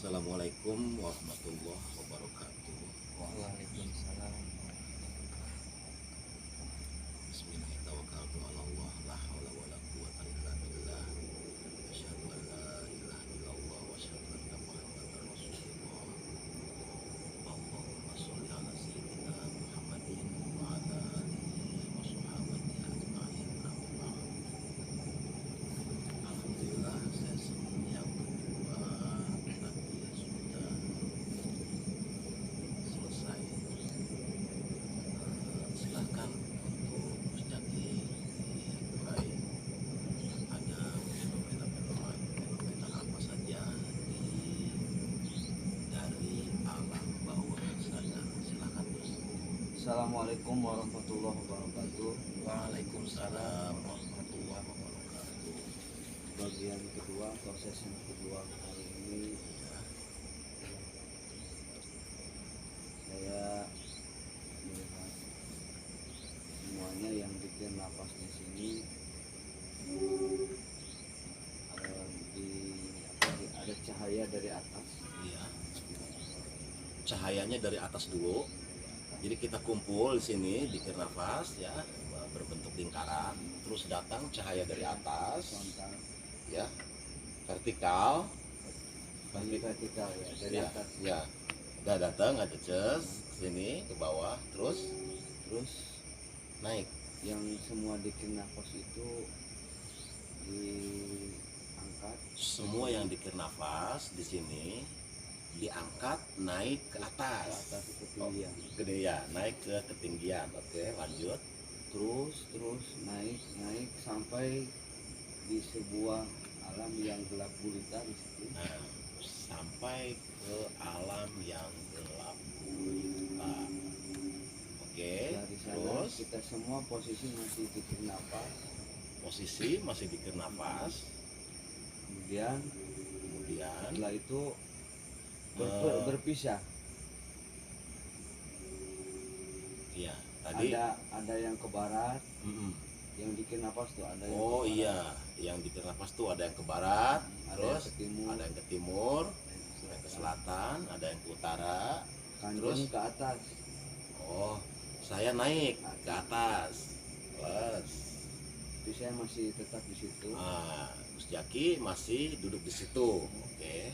Assalamualaikum warahmatullahi wabarakatuh. Waalaikumsalam. Bismillahirrahmanirrahim. La haula wala quwwata illa billah. Asyhadu an la ilaha illallah wa asyhadu anna Muhammadar Rasulullah. Allahumma sholli ala sayyidina Muhammadin wa ala alihi wa sahbihi ajma'in. Amma ba'd. Alhamdulillah, sesi yang kedua tadi sudah selesai. Silakan untuk Gus Jaki dimulai. Ada fenomena apa saja dari alam bawah sadar. Silakan Gus. Assalamualaikum warahmatullahi wabarakatuh. Waalaikumsalam warahmatullahi wabarakatuh. Bagian kedua, proses yang kedua kali ini saya melihat semuanya yang bikin napas di sini ada cahaya dari atas. Iya. Cahayanya dari atas dulu. Jadi kita kumpul di sini bikin nafas ya, berbentuk lingkaran. Terus datang cahaya dari atas, Frontal, ya, vertikal. vertikal ya, dari Ya, atas. ya. Udah datang aja ke sini ke bawah, terus Terus naik. yang semua bikin nafas itu diangkat Semua yang dikir nafas di sini diangkat naik ke ke atas. atas ke ketinggian. Gede ya, naik ke ketinggian. Oke, lanjut. Terus naik sampai di sebuah alam yang gelap gulita di situ. Nah, sampai ke alam yang gelap gulita. Oke, Dari sana terus kita semua posisi masih bikin nafas. posisi masih dikir nafas. Kemudian Kemudian setelah itu Eh. berpisah. iya, tadi Ada yang ke barat, mm-mm. yang bikin nafas tuh ada yang Oh ke barat, iya, yang dikir nafas tuh ada yang ke barat, ada terus yang ke timur, ada yang ke timur, ada ada yang ke selatan, ada yang ke utara. Kanjeng terus? ke atas. Oh, saya naik ke atas. Plus, Tapi saya masih tetap di situ. Gus Jaki masih duduk di situ. Oke.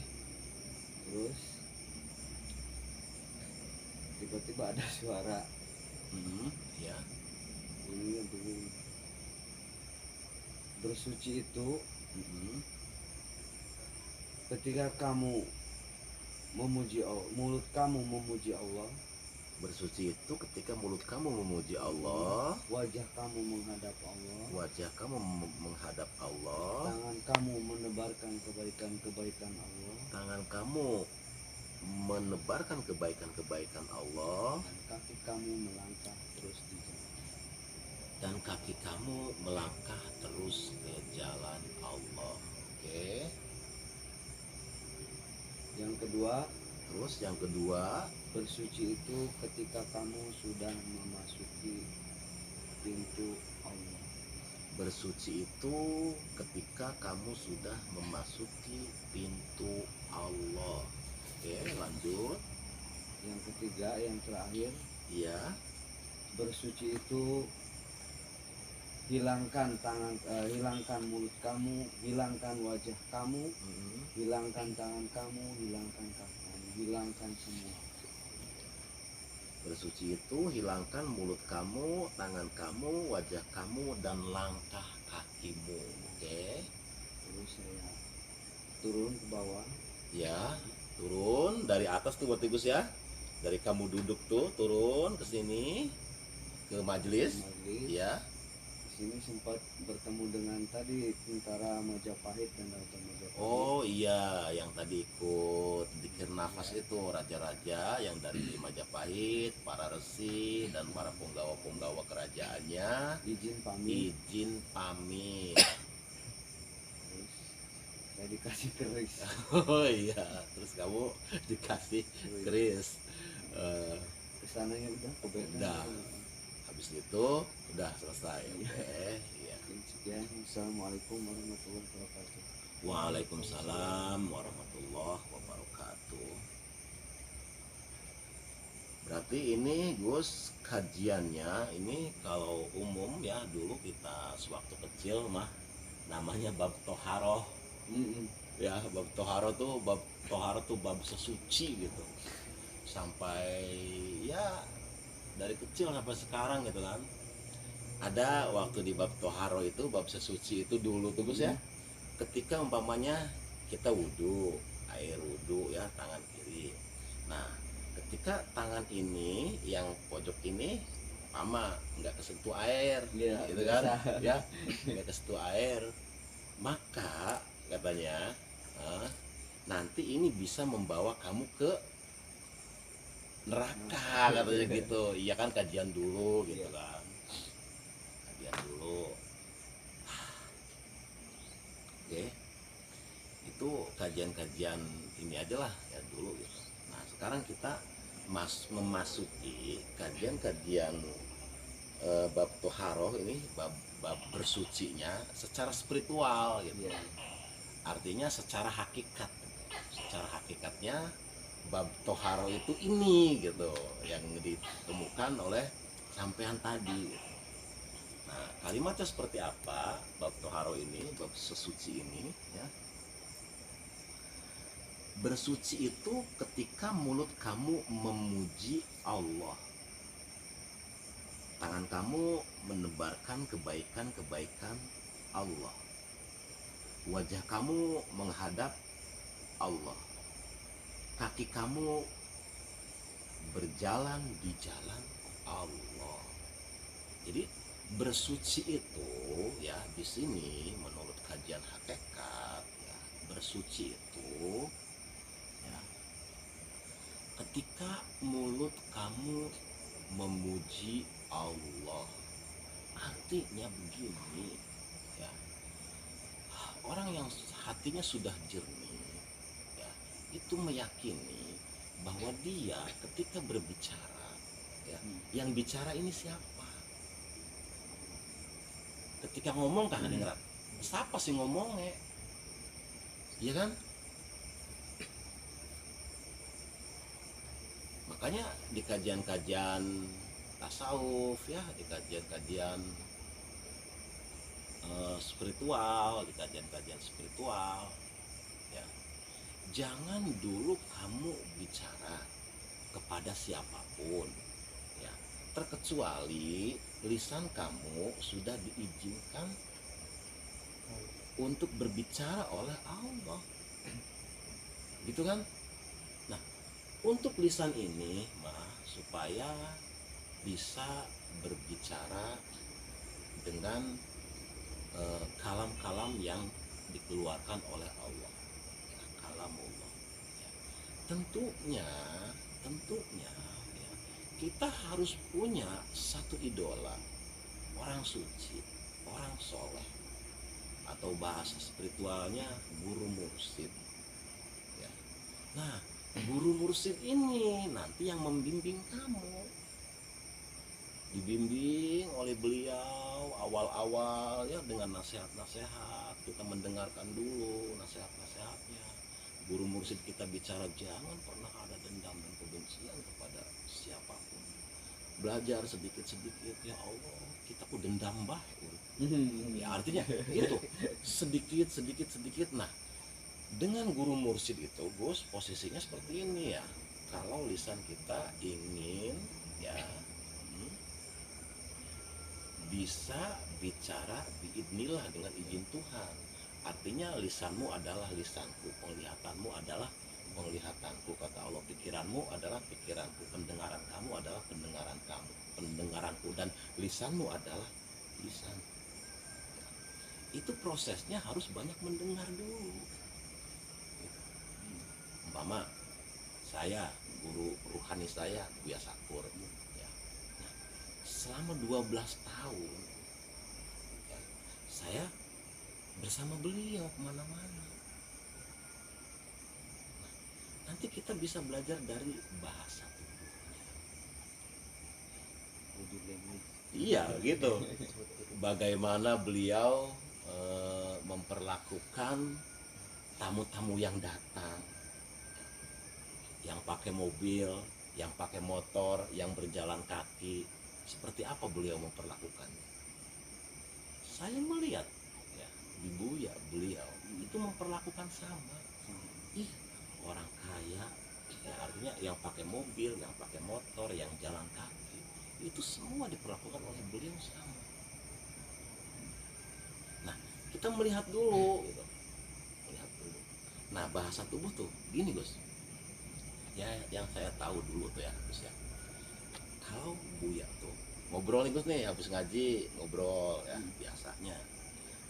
Terus tiba-tiba ada suara Ya. bunyi. Bersuci itu ketika kamu memuji Allah, mulut kamu memuji Allah, Bersuci itu ketika mulut kamu memuji Allah, wajah kamu menghadap Allah, wajah kamu menghadap Allah, tangan kamu menebarkan kebaikan-kebaikan Allah, tangan kamu menebarkan kebaikan-kebaikan Allah, dan kaki kamu melangkah terus di jalan. dan kaki kamu melangkah terus ke jalan Allah. Oke. Yang kedua, Terus yang kedua, bersuci itu ketika kamu sudah memasuki pintu Allah. bersuci itu ketika kamu sudah memasuki pintu Allah. Oke, lanjut. Yang ketiga, yang terakhir, Ya, bersuci itu hilangkan hilangkan mulut kamu, hilangkan wajah kamu, hilangkan tangan kamu, hilangkan kaki kamu, hilangkan semua. bersuci itu hilangkan mulut kamu, tangan kamu, wajah kamu, dan langkah kakimu. Oke. Terus saya turun ke bawah. Ya, turun dari atas tuh buat Gus ya. Dari kamu duduk tuh turun ke sini ke majelis. Majelis. Ya. Di sini sempat bertemu dengan tadi tentara Majapahit dan Raja Majapahit. Oh iya, yang tadi ikut dikir nafas itu raja-raja yang dari Majapahit, para resi dan para penggawa-penggawa kerajaannya Izin pamit. izin pamit. Terus saya dikasih keris. Oh iya, terus kamu dikasih keris. Kesananya udah kebetulan. Udah. Habis itu udah selesai. Oke. Iya. Sekian. Assalamualaikum warahmatullahi wabarakatuh. Waalaikumsalam warahmatullahi wabarakatuh. itu, berarti ini Gus kajiannya ini kalau umum ya, dulu kita sewaktu kecil mah namanya bab toharoh. Ya, bab toharoh tuh bab sesuci gitu, sampai ya dari kecil sampai sekarang gitu kan. Ada waktu di bab toharoh itu, bab sesuci itu dulu tuh Gus ya, ketika umpamanya kita wudhu, air wudhu ya, tangan kiri. Nah, ketika tangan ini yang pojok ini nggak kesentuh air, Ya, gitu kan, ya nggak kesentuh air, maka katanya nanti ini bisa membawa kamu ke neraka katanya gitu. Iya kan, kajian dulu gitu kan, kajian dulu. Oke, itu kajian-kajian ini aja lah ya dulu gitu. Nah, sekarang kita memasuki kajian-kajian bab toharoh ini, bab bersucinya secara spiritual gitu. Artinya secara hakikat, secara hakikatnya bab toharoh itu ini gitu, yang ditemukan oleh sampean tadi gitu. Nah, kalimatnya seperti apa bab toharoh ini, bab sesuci ini ya. Bersuci itu ketika mulut kamu memuji Allah, tangan kamu menebarkan kebaikan-kebaikan Allah, wajah kamu menghadap Allah, kaki kamu berjalan di jalan Allah. Jadi bersuci itu ya, di sini menurut kajian hakikat ya, bersuci itu ya, ketika mulut kamu memuji Allah. Artinya begini ya, orang yang hatinya sudah jernih ya, itu meyakini bahwa dia ketika berbicara ya, yang bicara ini siapa. Ketika ngomong kan dengar, siapa sih ngomongnya, iya kan? Makanya di kajian-kajian tasawuf ya, di kajian-kajian spiritual, di kajian-kajian spiritual ya, jangan dulu kamu bicara kepada siapapun ya, terkecuali lisan kamu sudah diizinkan untuk berbicara oleh Allah, gitu kan. Nah, untuk lisan ini mah supaya bisa berbicara dengan kalam-kalam yang dikeluarkan oleh Allah ya, kalam Allah ya. Tentunya ya, kita harus punya satu idola, orang suci, orang soleh, atau bahasa spiritualnya guru mursyid ya. Nah, guru mursyid ini nanti yang membimbing kamu, dibimbing oleh beliau awal-awal ya, dengan nasihat-nasihat, kita mendengarkan dulu nasihat-nasihatnya. Guru mursyid kita bicara, jangan pernah ada dendam dan kebencian kepada siapapun. Belajar sedikit-sedikit, ya Allah, kita ku dendam bah ya, artinya itu sedikit. Nah, dengan guru mursyid itu Gus, posisinya seperti ini ya. Kalau lisan kita ingin ya bisa bicara biidnillah, dengan izin Tuhan, artinya lisanmu adalah lisanku, penglihatanmu adalah penglihatanku, kata Allah, pikiranmu adalah pikiranku, pendengaran kamu adalah pendengaranku, dan lisanmu adalah lisan. Itu prosesnya harus banyak mendengar dulu. Umpama saya, guru ruhani saya Buya Sakur ya. Nah, selama 12 tahun ya, saya bersama beliau kemana-mana. Nah, nanti kita bisa belajar dari bahasa tubuhnya. Iya gitu. Bagaimana beliau memperlakukan tamu-tamu yang datang. yang pakai mobil, yang pakai motor, yang berjalan kaki, seperti apa beliau memperlakukannya. Saya melihat ya, di Buya beliau itu memperlakukan sama. Ih, orang kaya, ya artinya yang pakai mobil, yang pakai motor, yang jalan kaki, itu semua diperlakukan oleh beliau sama. Nah, kita melihat dulu gitu. Melihat dulu. Nah, bahasa tubuh tuh gini, Gus. Ya, yang saya tahu dulu tuh ya, Gus ya. Kalau Buya tuh ngobrol nih Gus nih, habis ngaji ngobrol ya biasanya.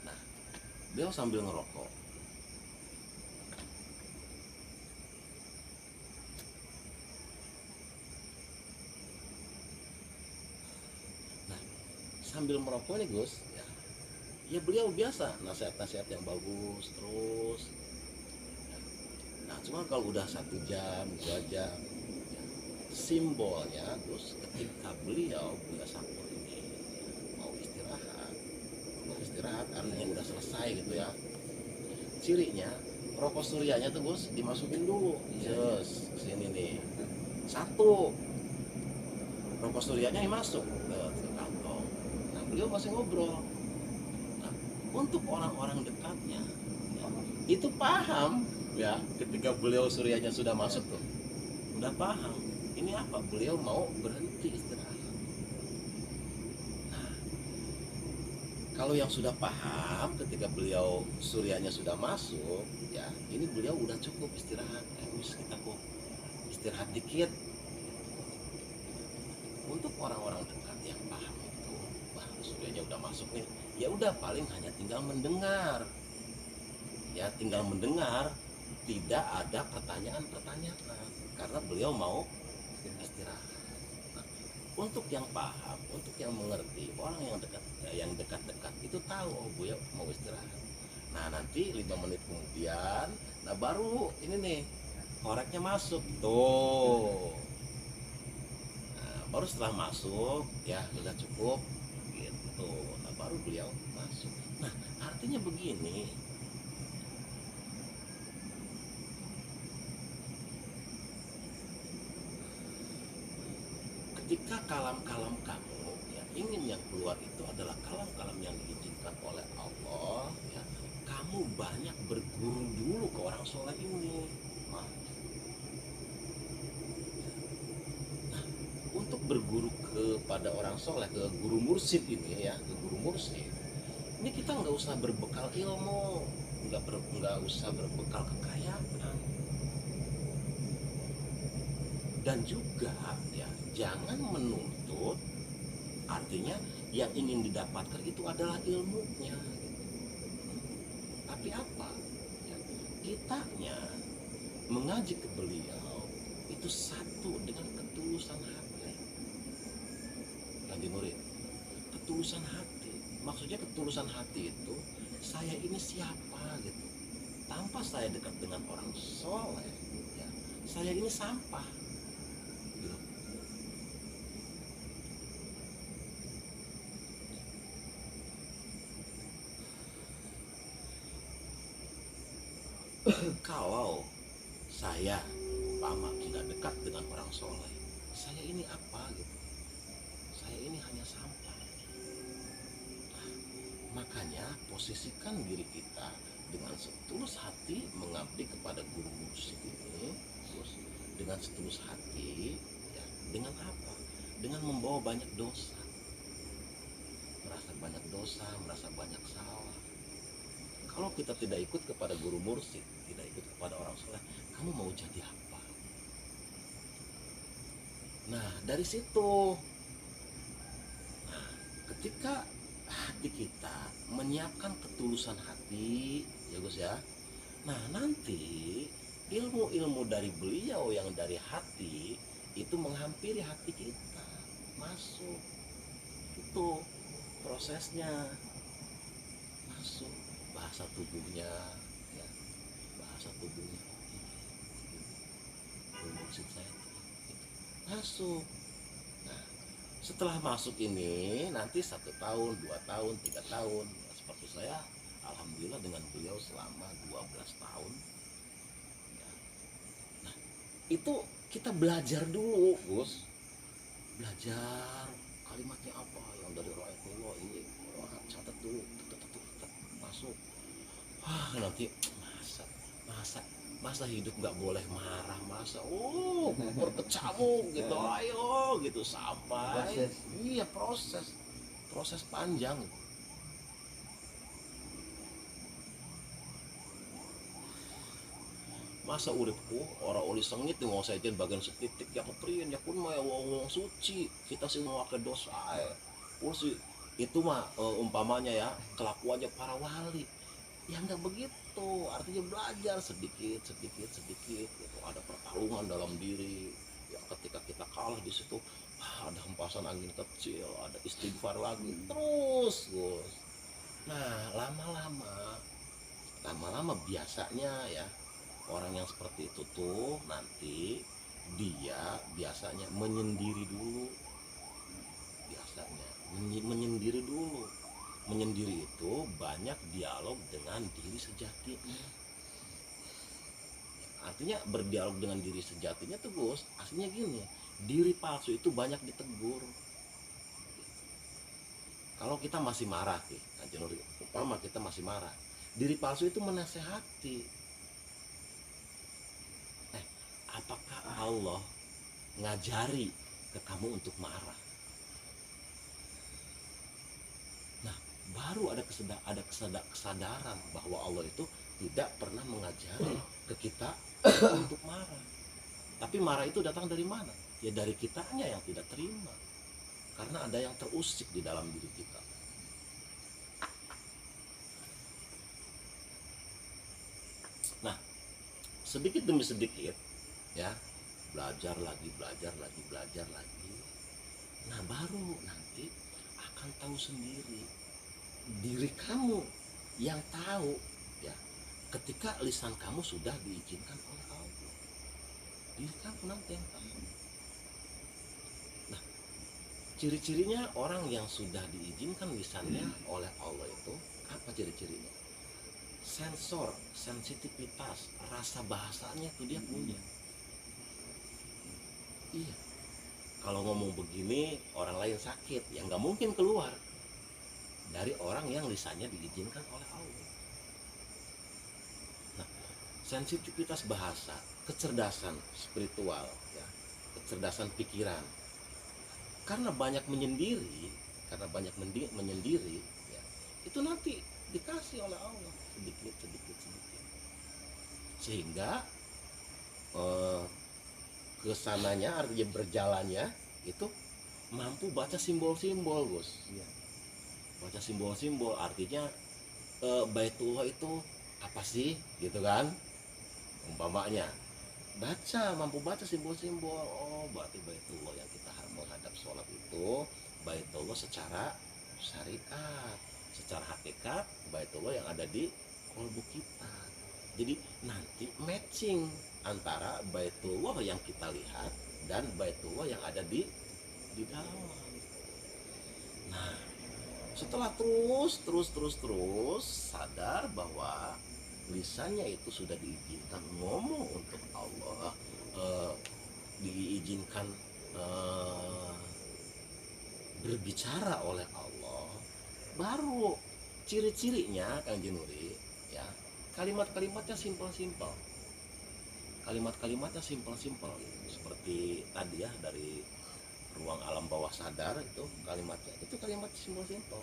Nah, beliau sambil ngerokok. Nah, sambil merokok nih Gus, ya beliau biasa nasihat-nasihat yang bagus terus. Nah, cuma kalau udah 1 jam, 2 jam, ya, simbolnya Gus ketika beliau Buya Sakur ini mau istirahat artinya udah selesai gitu ya. Cirinya rokok suryanya tuh Gus dimasukin dulu, yes, sini nih. Satu, rokok suryanya masuk ke kantong. Nah, beliau masih ngobrol. Nah, untuk orang-orang dekatnya ya, itu paham ya, ketika beliau suryanya sudah masuk tuh udah paham ini apa, beliau mau berhenti istirahat. Nah, kalau yang sudah paham ketika beliau suryanya sudah masuk ya, ini beliau udah cukup istirahat, kita kok istirahat dikit. Untuk orang-orang dekat yang paham itu, wah suryanya udah masuk nih, ya udah paling hanya tinggal mendengar, ya tinggal mendengar, tidak ada pertanyaan-pertanyaan karena beliau mau istirahat. Nah, untuk yang paham, untuk yang mengerti, orang yang dekat-dekat itu tahu, oh Buya mau istirahat. Nah, nanti 5 menit kemudian, nah baru ini nih koreknya masuk tuh. Nah, baru setelah masuk ya sudah cukup gitu. Nah, baru beliau masuk. Nah, artinya begini, ketika kalam-kalam kamu ya ingin yang keluar itu adalah kalam-kalam yang diizinkan oleh Allah ya, kamu banyak berguru dulu ke orang soleh ini. Nah, untuk berguru kepada orang soleh, ke guru mursyid ini ya, ke guru mursyid ini kita nggak usah berbekal ilmu, nggak usah berbekal kekayaan, dan juga ya jangan menuntut, artinya yang ingin didapatkan itu adalah ilmunya, tapi apa ya, kitanya mengaji ke beliau itu satu dengan ketulusan hati. Lanjut murid, ketulusan hati, maksudnya ketulusan hati itu saya ini siapa gitu, tanpa saya dekat dengan orang soleh ya, saya ini sampah gitu. Kalau saya umpama tidak dekat dengan orang soleh, saya ini apa gitu, saya ini hanya sampah. Nah, makanya posisikan diri kita dengan setulus hati mengabdi kepada guru musik ini, terus dengan setulus hati ya, dengan apa, dengan membawa banyak dosa, merasa banyak dosa, merasa banyak salah. Kalau kita tidak ikut kepada guru mursyid, tidak ikut kepada orang soleh, kamu mau jadi apa? Nah, dari situ, nah, ketika hati kita menyiapkan ketulusan hati, ya Gus ya. Nah, nanti ilmu-ilmu dari beliau yang dari hati itu menghampiri hati kita, masuk. Itu prosesnya, masuk bahasa tubuhnya ya, bahasa tubuhnya maksud saya itu masuk. Nah, setelah masuk ini nanti 1 tahun, 2 tahun, 3 tahun ya, seperti saya alhamdulillah dengan beliau selama 12 tahun ya. Nah, itu kita belajar dulu, Gus. Belajar kalimatnya apa yang dari Rasulullah ini. Wah, catat dulu, masuk. Nanti masa hidup nggak boleh marah, masa berkecamuk gitu, ayo gitu sampai proses panjang. Masa uripku orang oli sengit mau sajen bagian setitik yang keprian ya pun mah wong suci kita sih mau ke dosa sih itu mah umpamanya ya kelakuannya para wali ya nggak begitu, artinya belajar sedikit gitu. Ada pertarungan dalam diri ya, ketika kita kalah di situ ada hempasan angin kecil, ada istighfar lagi terus Gus. Nah lama-lama biasanya ya orang yang seperti itu tuh nanti dia biasanya menyendiri dulu. Biasanya menyendiri dulu. Menyendiri itu banyak dialog dengan diri sejatinya. Artinya berdialog dengan diri sejatinya tuh Gus, aslinya gini, diri palsu itu banyak ditegur. Kalau kita masih marah nih, umpama kita masih marah, diri palsu itu menasehati. Apakah Allah ngajari ke kamu untuk marah? Nah, baru ada kesadaran bahwa Allah itu tidak pernah mengajari ke kita untuk marah. Tapi marah itu datang dari mana? Ya dari kitanya yang tidak terima. Karena ada yang terusik di dalam diri kita. Nah, sedikit demi sedikit ya belajar lagi. Nah baru nanti akan tahu sendiri diri kamu yang tahu ya ketika lisan kamu sudah diizinkan oleh Allah, diri kamu nanti yang tahu. Nah ciri-cirinya orang yang sudah diizinkan lisannya oleh Allah itu apa ciri-cirinya? Sensor, sensitivitas, rasa bahasanya itu dia punya. Iya, kalau ngomong begini orang lain sakit, ya nggak mungkin keluar dari orang yang lisannya diizinkan oleh Allah. Nah, sensitivitas bahasa, kecerdasan spiritual, ya, kecerdasan pikiran. Karena banyak menyendiri, ya, itu nanti dikasih oleh Allah sedikit. Sehingga kesananya artinya berjalannya itu mampu baca simbol-simbol Gus ya. Baca simbol-simbol artinya Baitullah itu apa sih gitu kan, umpamanya mampu baca simbol-simbol. Oh berarti Baitullah yang kita menghadap sholat itu Baitullah secara syariat, secara hakikat Baitullah yang ada di kolbu kita. Jadi nanti matching antara Baitullah yang kita lihat dan Baitullah yang ada di dalam. Nah, setelah terus sadar bahwa lisannya itu sudah diizinkan ngomong untuk Allah, diizinkan berbicara oleh Allah, baru ciri-cirinya Kang Jenuri ya, kalimat-kalimatnya simpel-simpel. Kalimat-kalimatnya simpel-simpel gitu. Seperti tadi ya dari ruang alam bawah sadar itu kalimatnya itu kalimat simpel-simpel.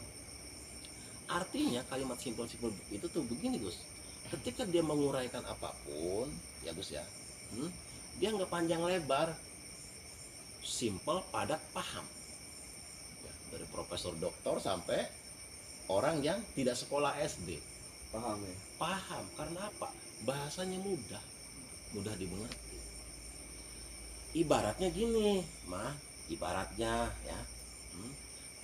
Artinya kalimat simpel-simpel itu tuh begini Gus. Ketika dia menguraikan apapun ya Gus ya, dia nggak panjang lebar, simpel, padat, paham. Ya, dari profesor doktor sampai orang yang tidak sekolah SD. Paham ya? Paham, karena apa? Bahasanya mudah dimengerti. Ibaratnya gini, ibaratnya ya,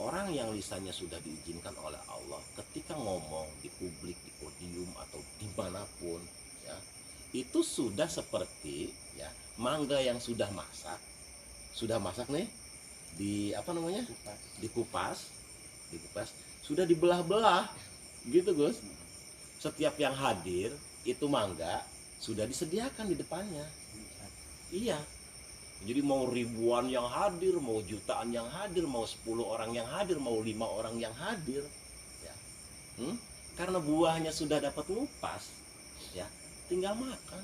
orang yang lisannya sudah diizinkan oleh Allah, ketika ngomong di publik, di podium atau dimanapun, ya, itu sudah seperti ya mangga yang sudah masak nih, di apa namanya, dikupas, sudah dibelah-belah, gitu Gus. Setiap yang hadir itu mangga sudah disediakan di depannya. Iya. Jadi mau ribuan yang hadir, mau jutaan yang hadir, mau 10 orang yang hadir, mau 5 orang yang hadir, ya. Karena buahnya sudah dapat ngupas, ya, tinggal makan.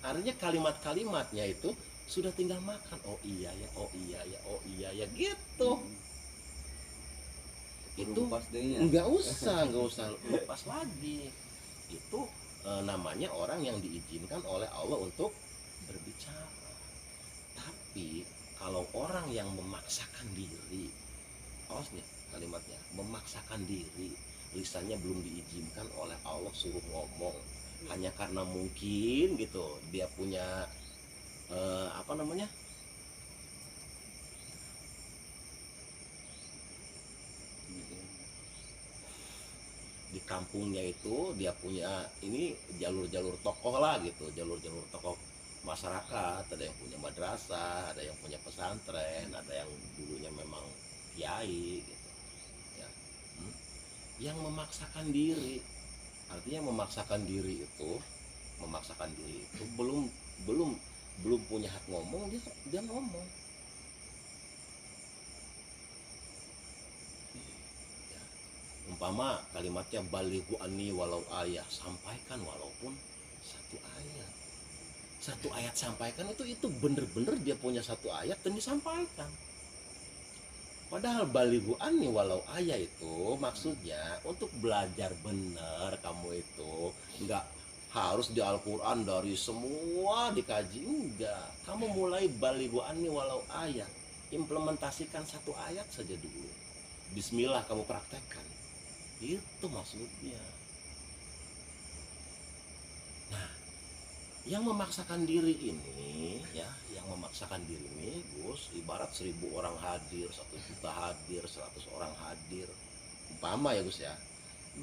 Artinya kalimat-kalimatnya itu sudah tinggal makan. Oh iya ya, oh iya ya, oh iya ya, gitu. Itu nggak usah lupas lagi. Itu namanya orang yang diizinkan oleh Allah untuk berbicara. Tapi kalau orang yang memaksakan diri, awas nih kalimatnya, memaksakan diri, lisannya belum diizinkan oleh Allah suruh ngomong, hanya karena mungkin gitu dia punya apa namanya, di kampungnya itu dia punya ini jalur-jalur tokoh lah gitu, jalur-jalur tokoh masyarakat, ada yang punya madrasah, ada yang punya pesantren, ada yang dulunya memang kiai gitu ya. Yang memaksakan diri, artinya memaksakan diri itu belum belum belum punya hak ngomong, dia ngomong ya. Umpama kalimatnya balighu anni walau ayat, sampaikan walaupun satu ayat sampaikan, itu bener-bener dia punya satu ayat dan disampaikan. Padahal balighu anni walau ayat itu maksudnya untuk belajar benar. Kamu itu nggak harus di Al-Quran dari semua dikaji, enggak. Kamu mulai balighu anni walau ayat, implementasikan satu ayat saja dulu, bismillah kamu praktekkan, itu maksudnya. Nah, yang memaksakan diri ini ya, yang memaksakan diri ini Gus, ibarat 1000 orang hadir, 1 juta hadir, 100 orang hadir, umpama ya Gus ya,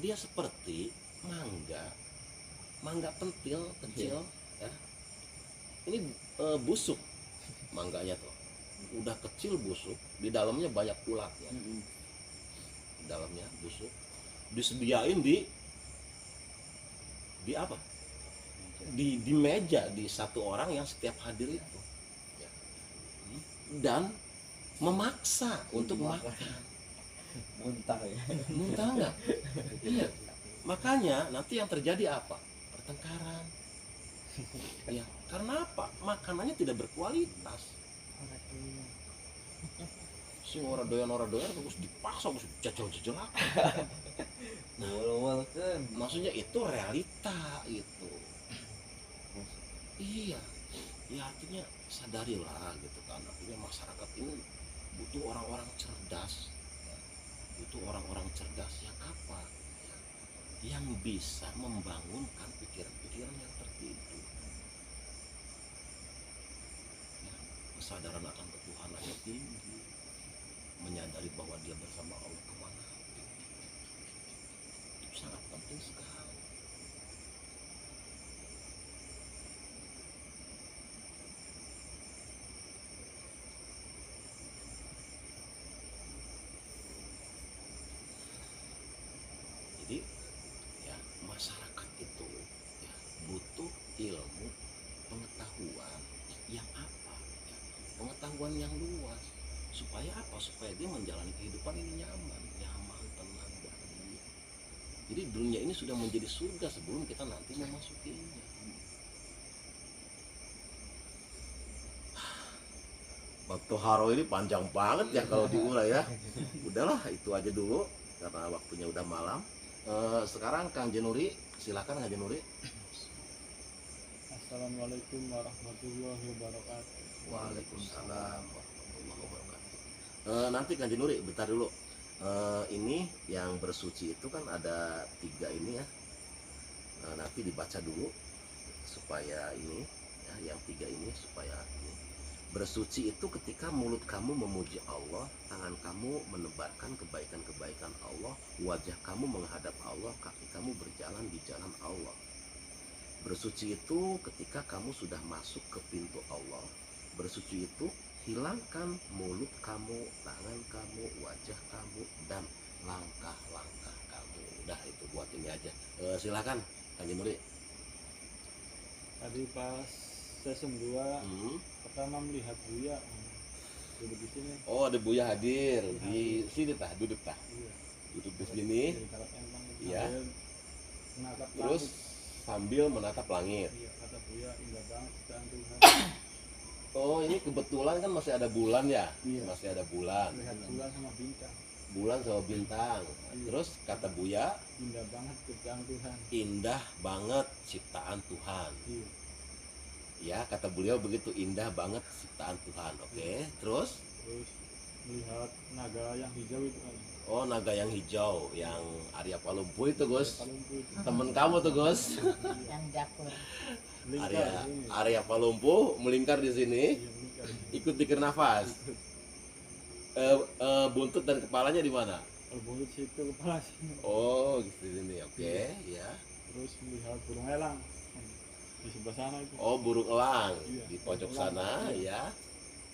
dia seperti mangga pentil kecil ya. Ini busuk mangganya tuh, udah kecil busuk, di dalamnya banyak ulatnya, di dalamnya busuk, disediain di apa, di meja di satu orang yang setiap hadir itu ya. Dan memaksa untuk makan, muntah ya, muntah nggak? Iya, makanya nanti yang terjadi apa, pertengkaran ya. Karena apa? Makanannya tidak berkualitas. Si orang doyan terus dipaksa, terus jajal nah, maksudnya itu realita itu. Iya, ya artinya sadarilah gitu kan, artinya masyarakat ini butuh orang-orang cerdas ya. Butuh orang-orang cerdas yang apa ya, yang bisa membangunkan pikiran-pikiran yang tertidur ya. Kesadaran akan ketuhanan yang tinggi, menyadari bahwa dia bersama Allah kemana, itu sangat penting sekali. Jadi ya, masyarakat itu ya, butuh ilmu, pengetahuan yang apa ya, pengetahuan yang luas, supaya apa, supaya dia menjalani kehidupan ini nyaman, tenang, bahagia. Jadi dunia ini sudah menjadi surga sebelum kita nanti memasukinya. Bab Toharo ini panjang banget ya kalau diurai ya. Udahlah itu aja dulu karena waktunya udah malam. Sekarang Kang Jenuri, silakan Kang Jenuri. Assalamualaikum warahmatullahi wabarakatuh. Waalaikumsalam warahmatullahi wabarakatuh. Nanti Kang Jenuri, bentar dulu. Ini yang bersuci itu kan ada 3 ini ya. Nanti dibaca dulu supaya ini ya, yang 3 ini supaya ini. Bersuci itu ketika mulut kamu memuji Allah, tangan kamu menebarkan kebaikan-kebaikan Allah, wajah kamu menghadap Allah, kaki kamu berjalan di jalan Allah. Bersuci itu ketika kamu sudah masuk ke pintu Allah. Bersuci itu hilangkan mulut kamu, tangan kamu, wajah kamu, dan langkah-langkah kamu. Udah itu buat ini aja. Silakan Kang Nuri. Tadi pas Sesungguhnya Hmm. pertama melihat Buya duduk di sini. Oh, ada Buya hadir di sini tah, duduk tah. Iya. Duduk di sini. Jadi kalau emang Iya. sambil menatap Terus langit. sambil menatap langit. Iya, kata Buya indah banget ciptaan Tuhan. Oh, ini kebetulan kan masih ada bulan ya? Iya. Masih ada bulan. Melihat bulan sama bintang. Bulan sama bintang. Iya. Terus kata Buya, Indah banget ciptaan Tuhan. indah banget ciptaan Tuhan. Iya. Ya, kata beliau begitu, indah banget ciptaan Tuhan. Oke. Terus Terus melihat naga yang hijau itu kan. oh, naga yang hijau yang Arya Palumpu itu, Gus. Palumpu itu. Temen kamu tuh, Gus. yang jakur. Lingkar Arya ini. Arya Palumpu melingkar di sini, Iya, lingkar. ikut dikir nafas. Buntut dan kepalanya di mana? Kalau buntut situ kepala sini. Oh, gitu ini. Oke, ya. Terus melihat burung elang di sebelah sana itu. Oh, burung elang Iya, di pojok burung elang. sana, Iya. ya.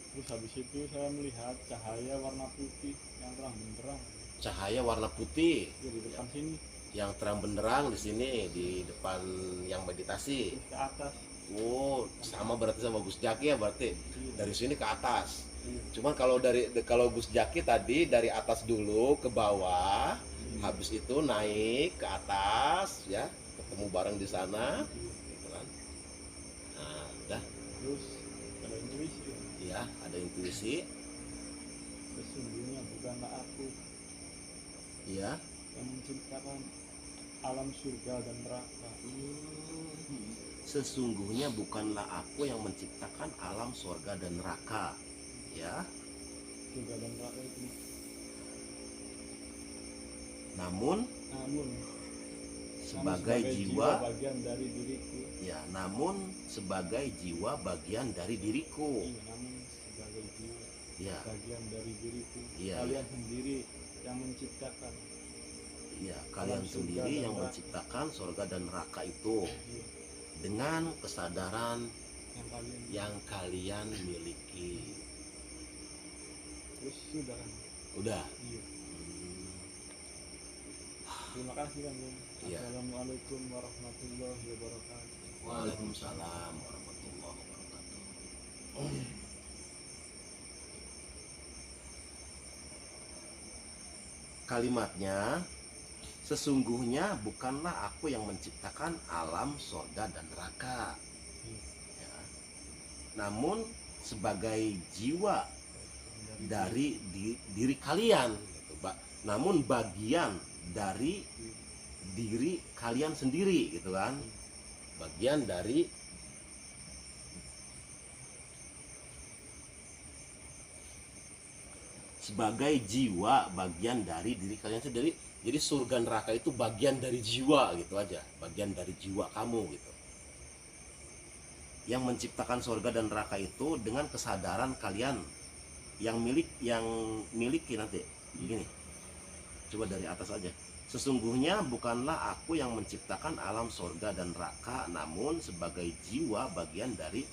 Terus habis itu saya melihat cahaya warna putih yang terang benderang. Cahaya warna putih Ya, di depan sini. yang terang benderang di sini di depan yang meditasi. Terus ke atas. Oh, sama berarti sama Gus Jaki ya berarti. Iya. Dari sini ke atas. Iya. Cuman kalau Gus Jaki tadi dari atas dulu ke bawah, Iya. habis itu naik ke atas ya, ketemu bareng di sana, Iya. gitu kan. Nah, udah Terus ada intuisi ya. ya, ada intuisi, Sesungguhnya bukanlah aku ya. yang menciptakan alam surga dan neraka. Sesungguhnya bukanlah aku yang menciptakan alam surga dan neraka, ya. Surga dan neraka itu. Namun Namun sebagai jiwa, bagian dari diriku. ya, namun sebagai jiwa bagian dari diriku, Iya, namun sebagai jiwa ya, bagian dari diriku. Iya, Kalian sendiri yang menciptakan. ya. Kalian Alam surga sendiri dan yang neraka. menciptakan surga dan neraka itu Iya, dengan kesadaran yang kalian. yang kalian miliki. Terus sudah kan. Udah. Iya. Hmm, Terima kasih kan. Iya. Assalamualaikum warahmatullahi wabarakatuh. Waalaikumsalam warahmatullahi wabarakatuh. Kalimatnya, sesungguhnya bukanlah aku yang menciptakan alam surga dan neraka, ya. Namun sebagai jiwa dari diri kalian, gitu, namun bagian dari diri kalian sendiri, gitu kan, bagian dari sebagai jiwa bagian dari diri kalian sendiri. Jadi surga neraka itu bagian dari jiwa, gitu aja, bagian dari jiwa kamu, gitu. Yang menciptakan surga dan neraka itu dengan kesadaran kalian yang miliki nanti. Begini, coba dari atas aja. Sesungguhnya bukanlah aku yang menciptakan alam surga dan neraka, namun sebagai jiwa bagian dari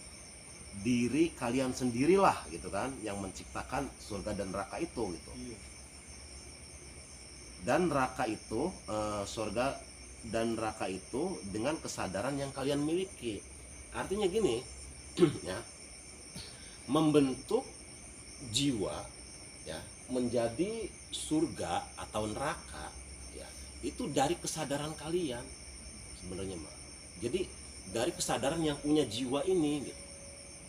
diri kalian sendirilah, gitu kan, yang menciptakan surga dan neraka itu, gitu. Iya. Dan neraka itu, surga dan neraka itu dengan kesadaran yang kalian miliki. Artinya gini, ya, membentuk jiwa, ya, menjadi surga atau neraka, ya, itu dari kesadaran kalian sebenarnya, Mbak. Jadi dari kesadaran yang punya jiwa ini, gitu,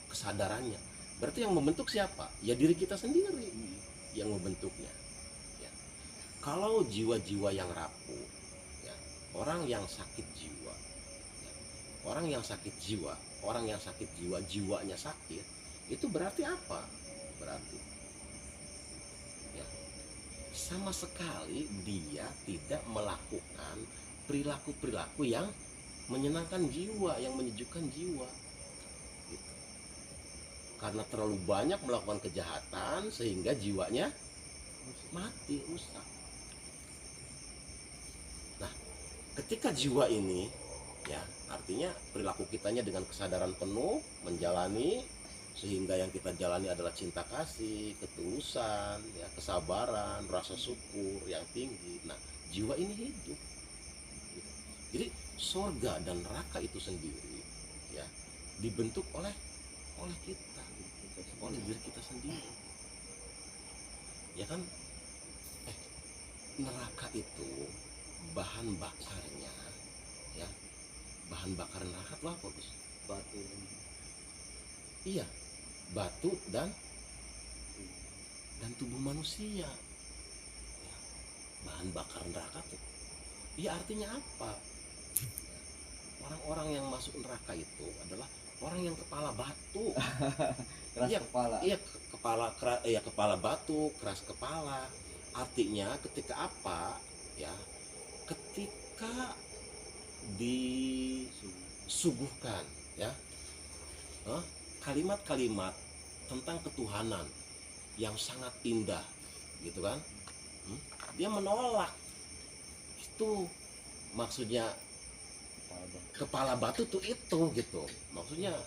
kesadarannya. Berarti yang membentuk siapa? Ya diri kita sendiri yang membentuknya. Ya. Kalau jiwa-jiwa yang rapuh, ya, orang yang sakit jiwa, ya, orang yang sakit jiwa, jiwanya sakit, itu berarti apa? Berarti, ya, sama sekali dia tidak melakukan perilaku-perilaku yang menyenangkan jiwa, yang menyejukkan jiwa. Gitu. Karena terlalu banyak melakukan kejahatan sehingga jiwanya mati, rusak. Nah, ketika jiwa ini, ya, artinya perilaku kitanya dengan kesadaran penuh menjalani, sehingga yang kita jalani adalah cinta kasih, ketulusan, ya, kesabaran, rasa syukur yang tinggi. Nah, jiwa ini hidup. Gitu. Jadi surga dan neraka itu sendiri, ya, dibentuk oleh kita, oleh diri kita sendiri. Ya kan? Neraka itu bahan bakarnya, ya, bahan bakar neraka itu apa, Gus? Batu. Iya, batu dan tubuh manusia. Ya, bahan bakar neraka tuh. Iya, artinya apa? Orang-orang yang masuk neraka itu adalah orang yang kepala batu. Keras Iya, kepala. iya, kepala batu, keras kepala. Artinya ketika apa? Ya, ketika disuguhkan, ya, kalimat-kalimat tentang ketuhanan yang sangat indah, gitu kan? Dia menolak. Itu maksudnya kepala batu tuh itu, gitu. Maksudnya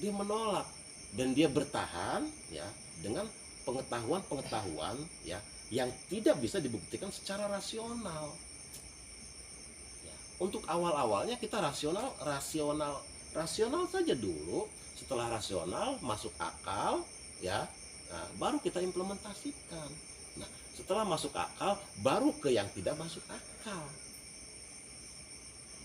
dia menolak dan dia bertahan, ya, dengan pengetahuan ya yang tidak bisa dibuktikan secara rasional. Ya, untuk awal-awalnya kita rasional saja dulu. Setelah rasional masuk akal, ya, nah, baru kita implementasikan. Nah, setelah masuk akal baru ke yang tidak masuk akal.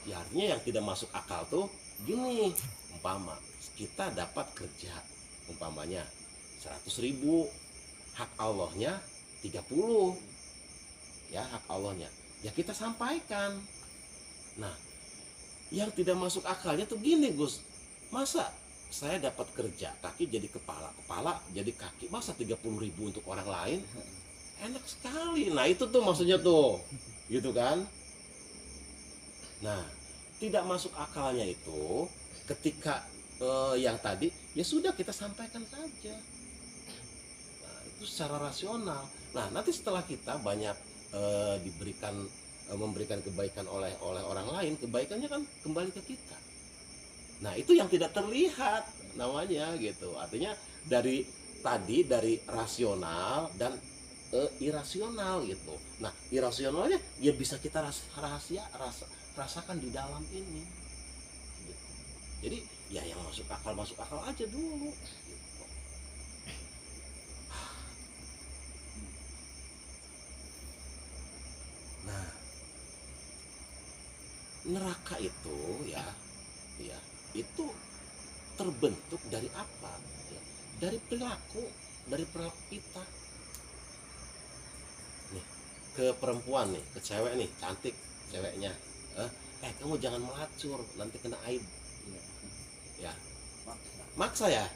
Ya, artinya yang tidak masuk akal tuh gini, umpama kita dapat kerja, umpamanya 100.000, hak Allahnya 30, ya, hak Allahnya, ya kita sampaikan. Nah, yang tidak masuk akalnya tuh gini, Gus, masa saya dapat kerja kaki jadi kepala jadi kaki, masa 30.000 untuk orang lain? Enak sekali. Nah, itu tuh maksudnya tuh, gitu kan. Nah, tidak masuk akalnya itu ketika yang tadi, ya sudah kita sampaikan saja. Nah, itu secara rasional. Nah, nanti setelah kita banyak memberikan kebaikan oleh orang lain, kebaikannya kan kembali ke kita. Nah, itu yang tidak terlihat namanya, gitu. Artinya dari rasional dan irasional, gitu. Nah, irasionalnya ya bisa kita rasakan di dalam ini, gitu. Jadi ya yang masuk akal aja dulu, gitu. Nah, neraka itu ya itu terbentuk dari apa? Ya, dari perilaku kita. Nih, ke perempuan nih, ke cewek nih, cantik ceweknya, kamu jangan melacur, nanti kena aib. Ya, maksa ya,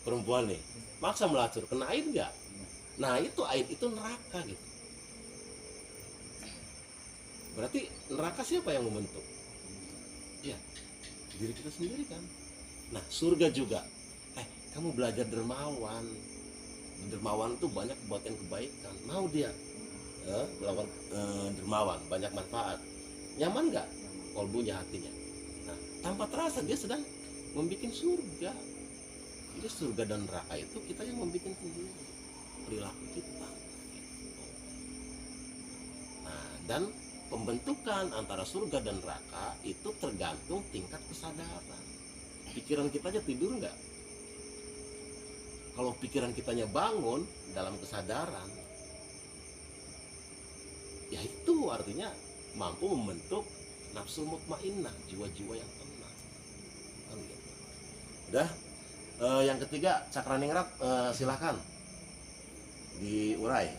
perempuan nih, maksa melacur, kena aib nggak? Nah, itu aib, itu neraka, gitu. Berarti neraka siapa yang membentuk? Ya, diri kita sendiri kan. Nah, surga juga, kamu belajar dermawan itu banyak buatan kebaikan, mau dia melakukan dermawan, banyak manfaat, nyaman nggak kolbunya, hatinya? Nah, tanpa terasa dia sedang membuat surga. Jadi surga dan neraka itu kita yang membuat sendiri, perilaku kita, gitu. Nah, dan pembentukan antara surga dan neraka itu tergantung tingkat kesadaran. Pikiran kita aja tidur nggak? Kalau pikiran kitanya bangun dalam kesadaran, ya itu artinya mampu membentuk nafsu mutmainnah, jiwa-jiwa yang tenang. Kan gitu. Udah, yang ketiga Cakraningrat, silakan diurai.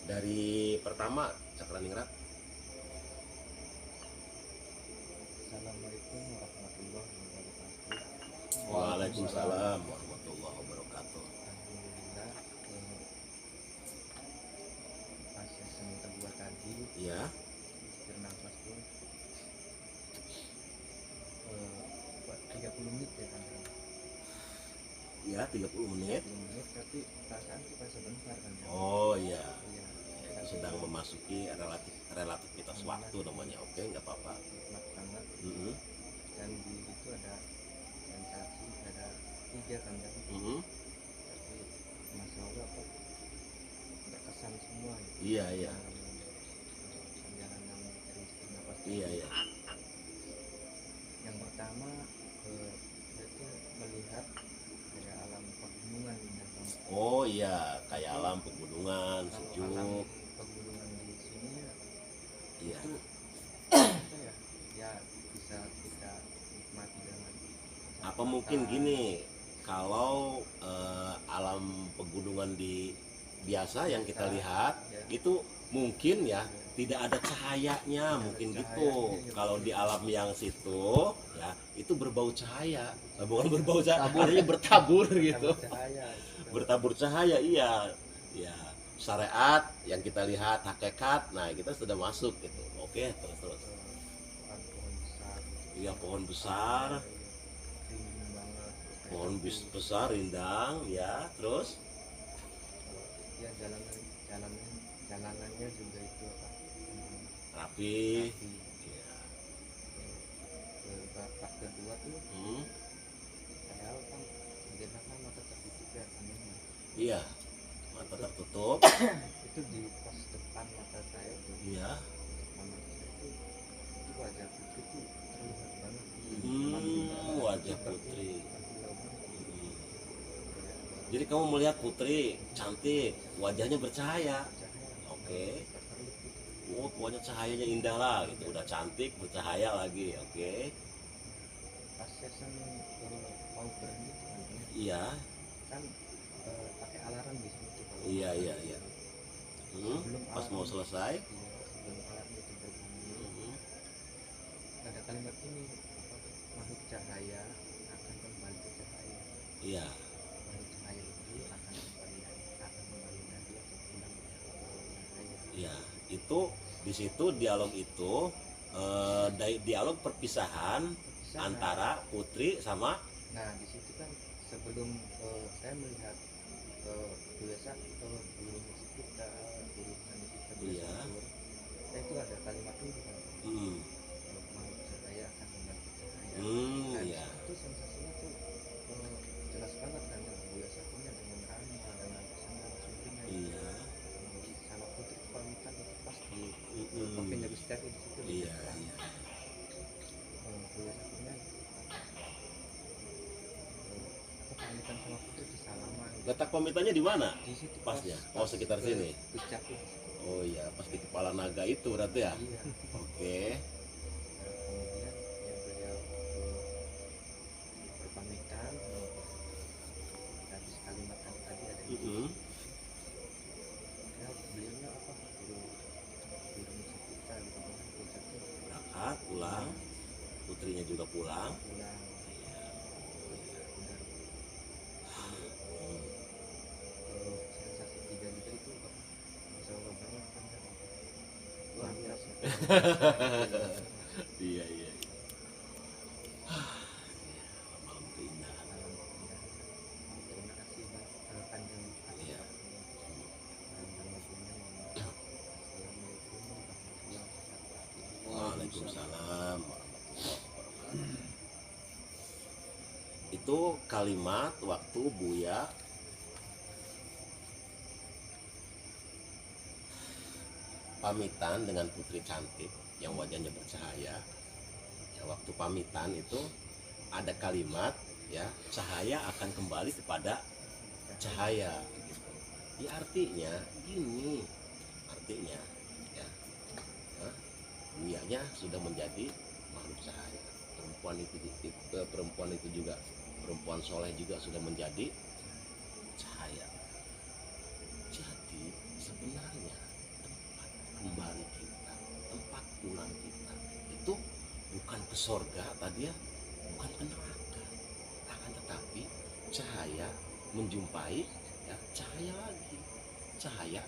Dari pertama Cakraningrat. Assalamualaikum warahmatullahi wabarakatuh. Waalaikumsalam warahmatullahi wabarakatuh. Alhamdulillah, pas yang kedua tadi Ya, bernafas tuh buat 30 menit ya kan, ya 30 menit. 30 menit tapi perasaan kita sebentar kan ya. Oh iya, Iya, itu sedang memasuki relativitas waktu namanya. Oke, nggak apa-apa. nikmat banget. Mm-hmm. Dan di itu ada sensasi, ada 3 kan ya. Mm-hmm. Tapi Masya Allah kok Iya, iya. Perjalanan mencari nafas. Iya, iya. Yang pertama itu melihat kayak alam pegunungan indah banget. Oh iya, kayak alam pegunungan, Kalau alam sejuk. pegunungan di sini ya, Iya. itu apa ya, ya bisa kita nikmati dengan Apa mungkin gini, kalau alam pegunungan di biasa yang kita lihat itu mungkin ya tidak ada cahayanya, mungkin gitu. Kalau di alam yang situ ya itu berbau cahaya. Bukan berbau cahaya, artinya bertabur gitu. cahaya Bertabur cahaya, iya. Ya, syariat yang kita lihat hakikat, nah kita sudah masuk gitu. Oke, terus. pohon besar gitu. Iya, pohon besar, Rindang banget. pohon besar rindang ya, terus Ya jalanannya juga itu apa, rapi. rapi. Iya. Part kedua tuh padahal kan sebenarnya kan mata tertutup ya anehnya. Iya, mata tertutup. Itu di pas depan mata saya tuh, Iya. depan mata saya itu wajah putri tuh terlihat banget. Wajah putri. Terhilau banget. Kayak Jadi kamu melihat putri cantik, wajahnya bercahaya. cahaya Oke. terlihat gitu. Oh, pokoknya cahayanya indah lah gitu. Udah cantik, bercahaya lagi. Oke. Pas session mau berhenti tuh Iya. kan pakai alarm di situ kalau Iya. Sebelum Pas mau selesai. iya, sebelum alarm itu berbunyi ada kalimat ini apa, makhluk cahaya akan kembali ke cahaya, Iya. makhluk cahaya itu akan kembali lagi atau pulang ke cahaya. Iya. Itu di situ dialog itu dialog perpisahan Perpisahan. antara putri sama Nah di situ kan sebelum saya melihat biasa burung kita burung kita Iya. saya itu ada kalimat dulu kan, hmm, makhluk cahaya akan kembali ke cahaya. Nah iya. itu sensasinya tuh jelas banget kan yang Buya Sakunya dengan Rama dengan pasangan Sumpingnya Iya. sama Putri pamitan itu pas Mm-mm. kopi nyebut di situ. Iya, iya. Buya Sakunya pamitan sama Putri di salaman Letak pamitannya di mana? di situ Pasnya? Oh, sekitar sini. Puncaknya. Oh iya, pas di kepala naga itu berarti ya. Iya. Oke. Kemudian ya beliau berpamitan habis kalimat kan tadi ada Mm-mm. ya beliaunya apa burung kita gitu kan puncaknya Berangkat pulang, putrinya juga pulang. pulang Iya. benar. Hmm. Sensasi tiga itu Masya Allah banget kan luar biasa. Iya, iya. Malam keindahan. Terima kasih Bang Kanjeng Iya. Waalaikumsalam warahmatullahi wabarakatuh. Itu kalimat waktu Buya pamitan dengan putri cantik yang wajahnya bercahaya. Ya, waktu pamitan itu ada kalimat ya, cahaya akan kembali kepada cahaya gitu. Ya artinya gini, artinya ya, Buyanya sudah menjadi makhluk cahaya. Perempuan itu juga perempuan soleh juga sudah menjadi cahaya. Jadi sebenarnya tempat kembali kita, tempat pulang kita itu bukan ke sorga tadi ya, bukan ke neraka, akan tetapi cahaya menjumpai ya cahaya lagi, cahaya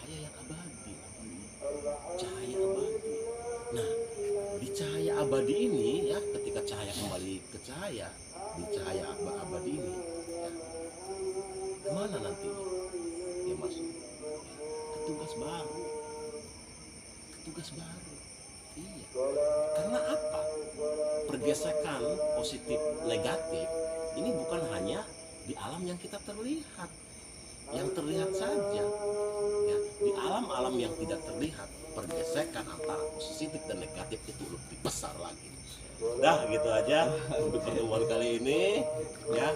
yang abadi, cahaya abadi. Nah, di cahaya abadi ini ya, ketika cahaya kembali ke cahaya, di cahaya abadi ini ya, kemana nantinya dia masuk ya, ke tugas baru, iya. Karena apa? Pergesekan positif negatif ini bukan hanya di alam yang kita terlihat, yang terlihat saja. Ya, di alam-alam yang tidak terlihat, pergesekan antara positif dan negatif itu lebih besar lagi. Dah gitu aja untuk pertemuan kali ini ya.